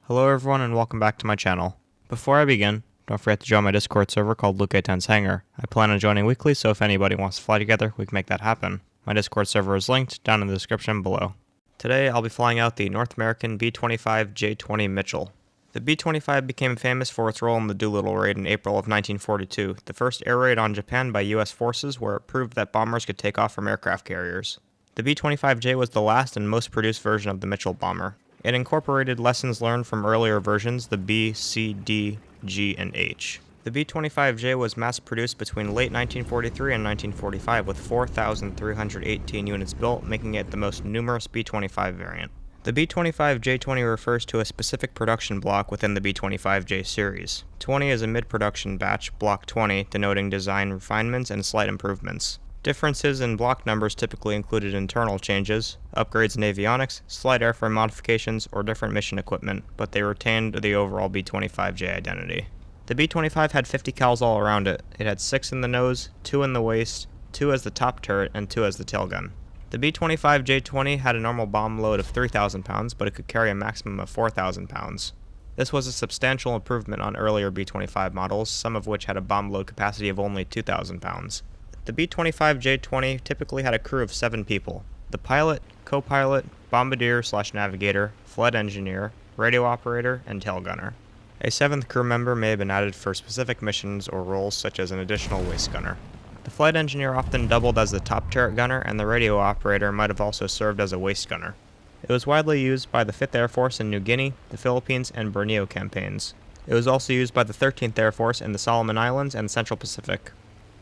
Hello everyone and welcome back to my channel. Before I begin, don't forget to join my Discord server called Luke 10's Hangar. I plan on joining weekly, so if anybody wants to fly together, we can make that happen. My Discord server is linked down in the description below. Today I'll be flying out the North American B-25J-20 Mitchell. The B-25 became famous for its role in the Doolittle raid in April of 1942, the first air raid on Japan by US forces where it proved that bombers could take off from aircraft carriers. The B-25J was the last and most produced version of the Mitchell bomber. It incorporated lessons learned from earlier versions, the B, C, D, G, and H. The B-25J was mass-produced between late 1943 and 1945 with 4,318 units built, making it the most numerous B-25 variant. The B-25J-20 refers to a specific production block within the B-25J series. 20 is a mid-production batch, block 20, denoting design refinements and slight improvements. Differences in block numbers typically included internal changes, upgrades in avionics, slight airframe modifications, or different mission equipment, but they retained the overall B-25J identity. The B-25 had 50 cals all around it. It had 6 in the nose, 2 in the waist, 2 as the top turret, and 2 as the tail gun. The B-25J-20 had a normal bomb load of 3,000 pounds, but it could carry a maximum of 4,000 pounds. This was a substantial improvement on earlier B-25 models, some of which had a bomb load capacity of only 2,000 pounds. The B-25J-20 typically had a crew of 7 people: the pilot, co-pilot, bombardier/navigator, flight engineer, radio operator, and tail gunner. A 7th crew member may have been added for specific missions or roles such as an additional waist gunner. The flight engineer often doubled as the top turret gunner, and the radio operator might have also served as a waist gunner. It was widely used by the 5th Air Force in New Guinea, the Philippines, and Borneo campaigns. It was also used by the 13th Air Force in the Solomon Islands and Central Pacific.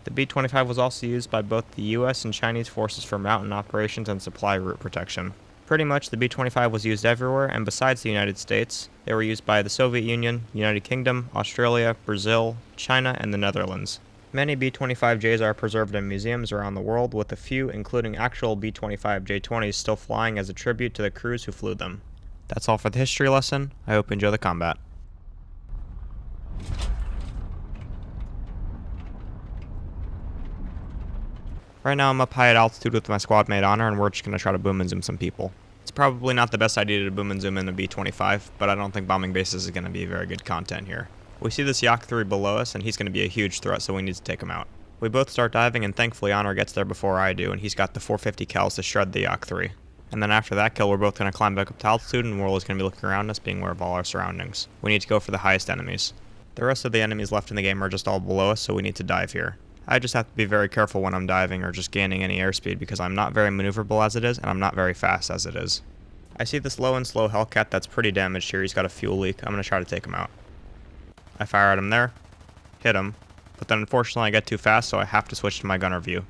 The B-25 was also used by both the US and Chinese forces for mountain operations and supply route protection. Pretty much the B-25 was used everywhere, and besides the United States, they were used by the Soviet Union, United Kingdom, Australia, Brazil, China, and the Netherlands. Many B-25Js are preserved in museums around the world, with a few, including actual B-25J-20s, still flying as a tribute to the crews who flew them. That's all for the history lesson. I hope you enjoy the combat. Right now I'm up high at altitude with my squad mate Honor, and we're just going to try to boom and zoom some people. It's probably not the best idea to boom and zoom in the B-25, but I don't think bombing bases is going to be very good content here. We see this Yak 3 below us, and he's going to be a huge threat, so we need to take him out. We both start diving, and thankfully Honor gets there before I do, and he's got the 450 cals to shred the Yak 3. And then after that kill, we're both going to climb back up to altitude, and we're always going to be looking around us, being aware of all our surroundings. We need to go for the highest enemies. The rest of the enemies left in the game are just all below us, so we need to dive here. I just have to be very careful when I'm diving or just gaining any airspeed because I'm not very maneuverable as it is, and I'm not very fast as it is. I see this low and slow Hellcat that's pretty damaged here. He's got a fuel leak. I'm going to try to take him out. I fire at him there, hit him, but then unfortunately I get too fast, so I have to switch to my gunner view.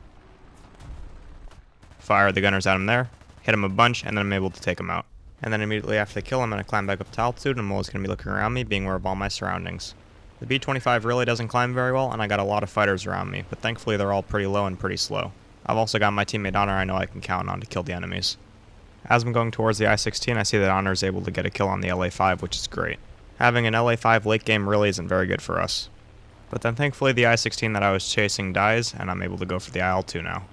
Fire the gunners at him there, hit him a bunch, and then I'm able to take him out. And then immediately after the kill, I'm going to climb back up to altitude, and I'm always going to be looking around me, being aware of all my surroundings. The B-25 really doesn't climb very well, and I got a lot of fighters around me, but thankfully they're all pretty low and pretty slow. I've also got my teammate Honor I know I can count on to kill the enemies. As I'm going towards the I-16, I see that Honor is able to get a kill on the LA-5, which is great. Having an LA-5 late game really isn't very good for us. But then thankfully the I-16 that I was chasing dies, and I'm able to go for the IL-2 now.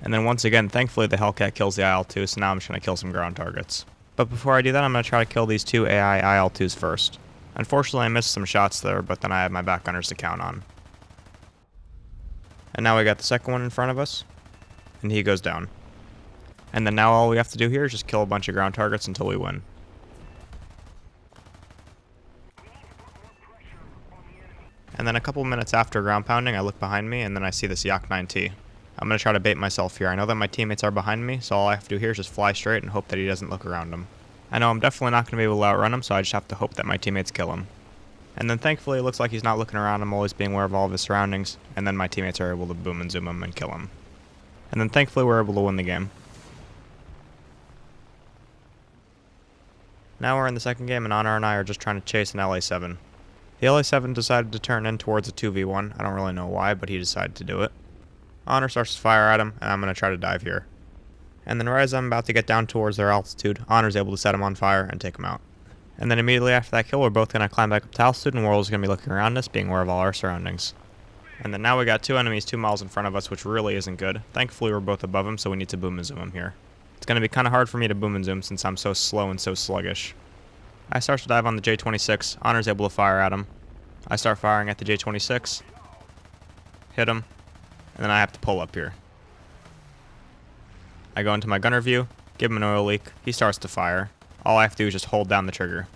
And then once again, thankfully the Hellcat kills the IL-2, so now I'm just going to kill some ground targets. But before I do that, I'm going to try to kill these 2 AI IL-2s first. Unfortunately, I missed some shots there, but then I have my back gunners to count on. And now we got the second one in front of us, and he goes down. And then now all we have to do here is just kill a bunch of ground targets until we win. And then a couple minutes after ground pounding, I look behind me, and then I see this Yak 9T. I'm going to try to bait myself here. I know that my teammates are behind me, so all I have to do here is just fly straight and hope that he doesn't look around him. I know I'm definitely not going to be able to outrun him, so I just have to hope that my teammates kill him. And then thankfully it looks like he's not looking around. I'm always being aware of all of his surroundings, and then my teammates are able to boom and zoom him and kill him. And then thankfully we're able to win the game. Now we're in the second game, and Honor and I are just trying to chase an LA-7. The LA-7 decided to turn in towards a 2v1. I don't really know why, but he decided to do it. Honor starts to fire at him, and I'm going to try to dive here. And then right as I'm about to get down towards their altitude, Honor's able to set him on fire and take him out. And then immediately after that kill, we're both going to climb back up to altitude, and we're always going to be looking around us, being aware of all our surroundings. And then now we got 2 enemies 2 miles in front of us, which really isn't good. Thankfully we're both above them, so we need to boom and zoom him here. It's going to be kind of hard for me to boom and zoom since I'm so slow and so sluggish. I start to dive on the J-26, Honor's able to fire at him. I start firing at the J-26, hit him, and then I have to pull up here. I go into my gunner view, give him an oil leak, he starts to fire. All I have to do is just hold down the trigger.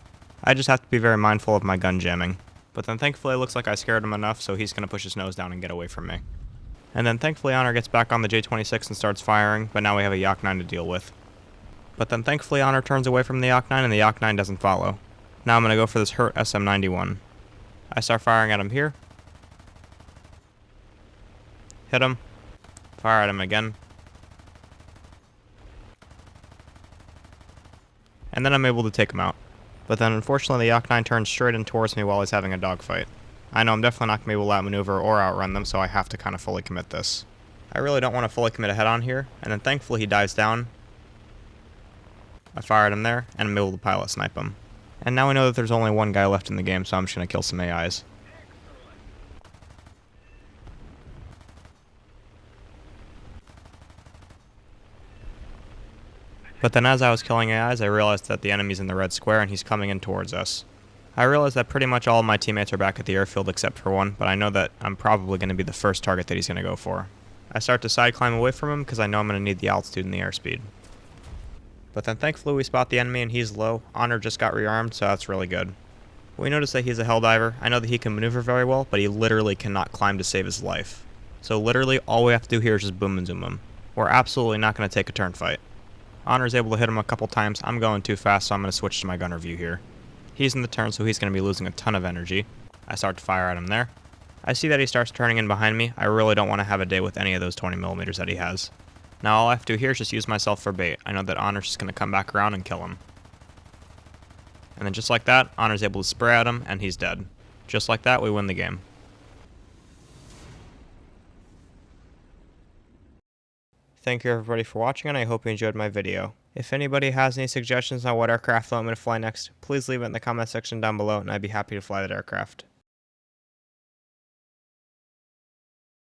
I just have to be very mindful of my gun jamming. But then thankfully it looks like I scared him enough, so he's going to push his nose down and get away from me. And then thankfully Honor gets back on the J-26 and starts firing, but now we have a Yak-9 to deal with. But then thankfully Honor turns away from the Yak-9 and the Yak-9 doesn't follow. Now I'm going to go for this hurt SM-91. I start firing at him here. Hit him. Fire at him again. And then I'm able to take him out. But then unfortunately the Yak-9 turns straight in towards me while he's having a dogfight. I know I'm definitely not going to be able to outmaneuver or outrun them, so I have to kind of fully commit this. I really don't want to fully commit a head-on here, and then thankfully he dives down. I fire at him there, and I'm able to pilot snipe him. And now we know that there's only one guy left in the game, so I'm just going to kill some AIs. But then as I was killing AIs, I realized that the enemy's in the red square and he's coming in towards us. I realized that pretty much all of my teammates are back at the airfield except for one, but I know that I'm probably going to be the first target that he's going to go for. I start to side climb away from him because I know I'm going to need the altitude and the airspeed. But then thankfully we spot the enemy and he's low. Honor just got rearmed, so that's really good. We notice that he's a helldiver. I know that he can maneuver very well, but he literally cannot climb to save his life. So literally all we have to do here is just boom and zoom him. We're absolutely not going to take a turn fight. Honor's able to hit him a couple times. I'm going too fast, so I'm going to switch to my gunner view here. He's in the turn, so he's going to be losing a ton of energy. I start to fire at him there. I see that he starts turning in behind me. I really don't want to have a day with any of those 20mm that he has. Now all I have to do here is just use myself for bait. I know that Honor's just going to come back around and kill him. And then just like that, Honor's able to spray at him, and he's dead. Just like that, we win the game. Thank you everybody for watching, and I hope you enjoyed my video. If anybody has any suggestions on what aircraft they want me to fly next, please leave it in the comment section down below, and I'd be happy to fly that aircraft.